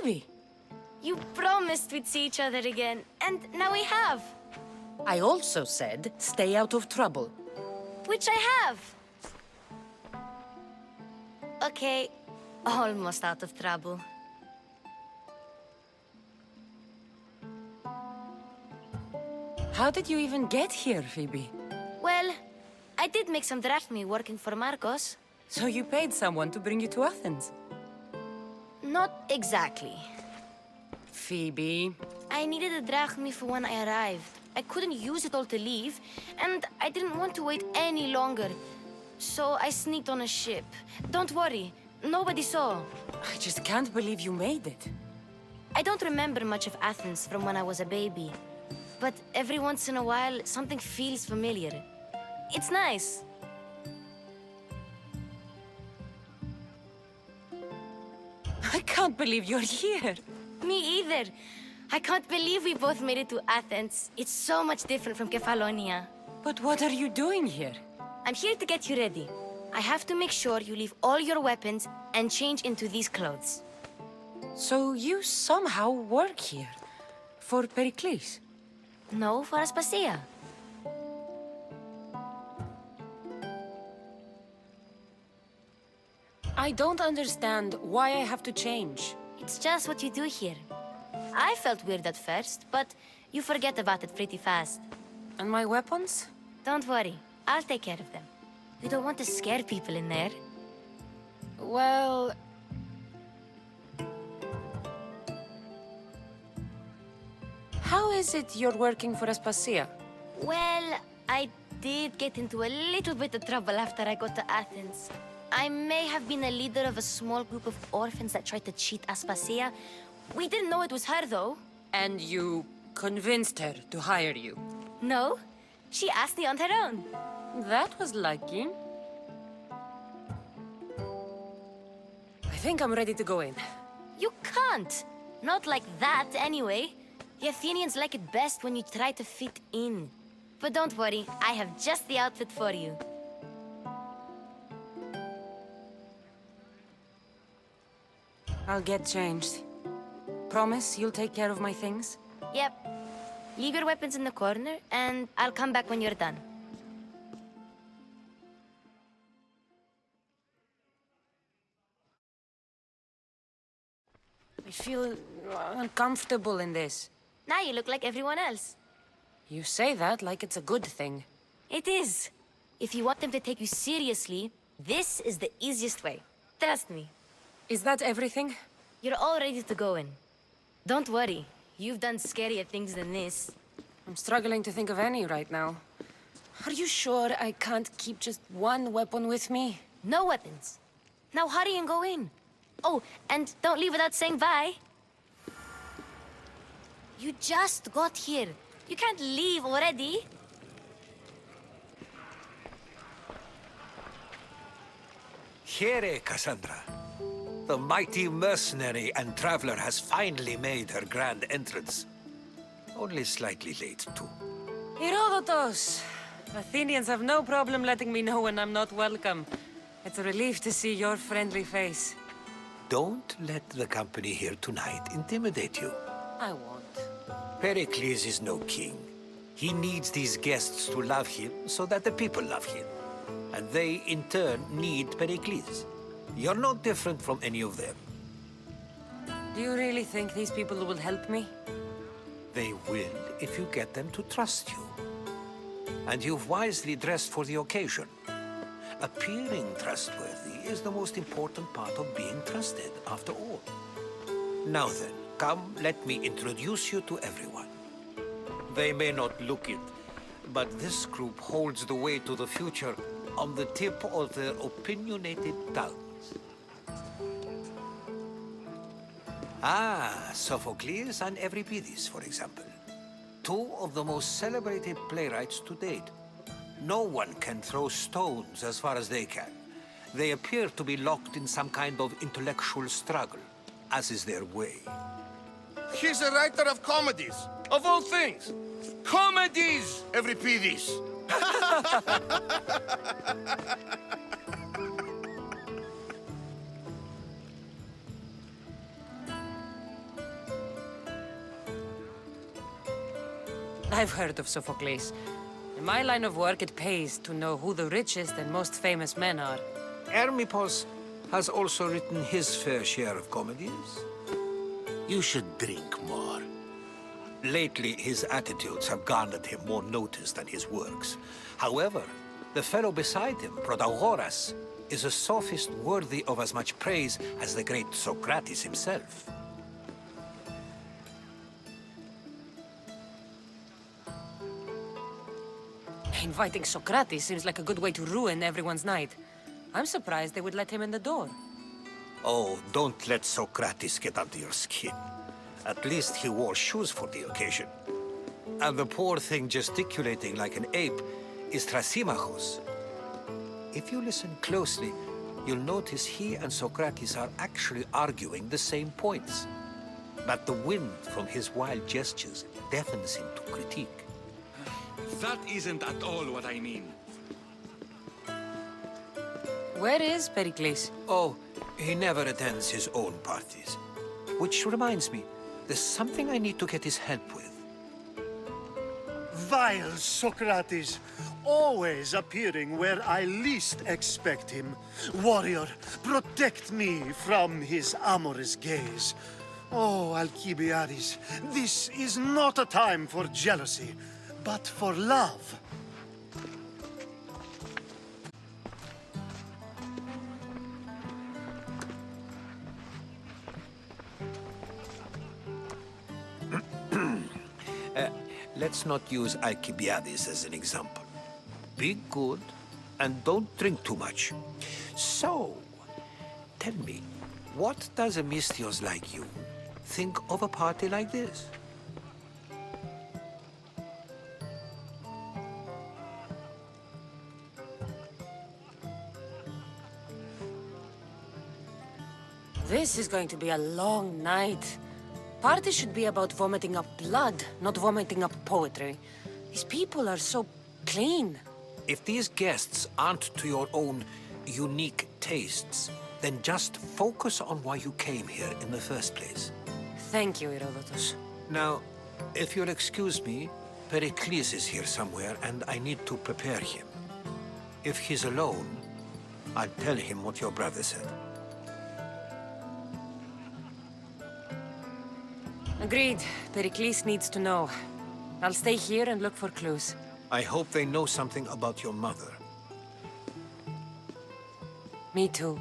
Phoebe! You promised we'd see each other again, and now we have. I also said stay out of trouble. Which I have. Okay, almost out of trouble. How did you even get here, Phoebe? Well, I did make some drachmi working for Marcos. So you paid someone to bring you to Athens? Not exactly. Phoebe... I needed a drachmi for when I arrived. I couldn't use it all to leave, and I didn't want to wait any longer. So I sneaked on a ship. Don't worry, nobody saw. I just can't believe you made it. I don't remember much of Athens from when I was a baby. But every once in a while, something feels familiar. It's nice. I can't believe you're here. Me either. I can't believe we both made it to Athens. It's so much different from Kefalonia. But what are you doing here? I'm here to get you ready. I have to make sure you leave all your weapons and change into these clothes. So you somehow work here? For Pericles? No, for Aspasia. I don't understand why I have to change. It's just what you do here. I felt weird at first, but you forget about it pretty fast. And my weapons? Don't worry, I'll take care of them. You don't want to scare people in there. Well... How is it you're working for Aspasia? Well, I did get into a little bit of trouble after I got to Athens. I may have been a leader of a small group of orphans that tried to cheat Aspasia. We didn't know it was her, though. And you convinced her to hire you? No, she asked me on her own. That was lucky. I think I'm ready to go in. You can't. Not like that, anyway. The Athenians like it best when you try to fit in. But don't worry, I have just the outfit for you. I'll get changed. Promise you'll take care of my things? Yep. Leave your weapons in the corner, and I'll come back when you're done. I feel uncomfortable in this. Now you look like everyone else. You say that like it's a good thing. It is. If you want them to take you seriously, this is the easiest way. Trust me. Is that everything? You're all ready to go in. Don't worry. You've done scarier things than this. I'm struggling to think of any right now. Are you sure I can't keep just one weapon with me? No weapons. Now hurry and go in. Oh, and don't leave without saying bye. You just got here. You can't leave already. Here, Kassandra. The mighty mercenary and traveler has finally made her grand entrance. Only slightly late, too. Herodotus! Athenians have no problem letting me know when I'm not welcome. It's a relief to see your friendly face. Don't let the company here tonight intimidate you. I won't. Pericles is no king. He needs these guests to love him so that the people love him. And they, in turn, need Pericles. You're no different from any of them. Do you really think these people will help me? They will if you get them to trust you. And you've wisely dressed for the occasion. Appearing trustworthy is the most important part of being trusted, after all. Now then, come, let me introduce you to everyone. They may not look it, but this group holds the way to the future on the tip of their opinionated tongues. Ah, Sophocles and Euripides, for example. Two of the most celebrated playwrights to date. No one can throw stones as far as they can. They appear to be locked in some kind of intellectual struggle, as is their way. He's a writer of comedies, of all things. Comedies, Euripides. I've heard of Sophocles. In my line of work, it pays to know who the richest and most famous men are. Hermippos has also written his fair share of comedies. You should drink more. Lately, his attitudes have garnered him more notice than his works. However, the fellow beside him, Protagoras, is a sophist worthy of as much praise as the great Socrates himself. Inviting Socrates seems like a good way to ruin everyone's night. I'm surprised they would let him in the door. Oh, don't let Socrates get under your skin. At least he wore shoes for the occasion. And the poor thing gesticulating like an ape is Thrasymachos. If you listen closely, you'll notice he and Socrates are actually arguing the same points. But the wind from his wild gestures deafens him to critique. That isn't at all what I mean. Where is Pericles? Oh, he never attends his own parties. Which reminds me, there's something I need to get his help with. Vile Socrates, always appearing where I least expect him. Warrior, protect me from his amorous gaze. Oh, Alcibiades, this is not a time for jealousy, but for love. Let's not use Alcibiades as an example. Be good, and don't drink too much. So, tell me, what does a Mystios like you think of a party like this? This is going to be a long night. Party should be about vomiting up blood, not vomiting up poetry. These people are so clean. If these guests aren't to your own unique tastes, then just focus on why you came here in the first place. Thank you, Herodotus. Now, if you'll excuse me, Pericles is here somewhere, and I need to prepare him. If he's alone, I'll tell him what your brother said. Agreed. Pericles needs to know. I'll stay here and look for clues. I hope they know something about your mother. Me too.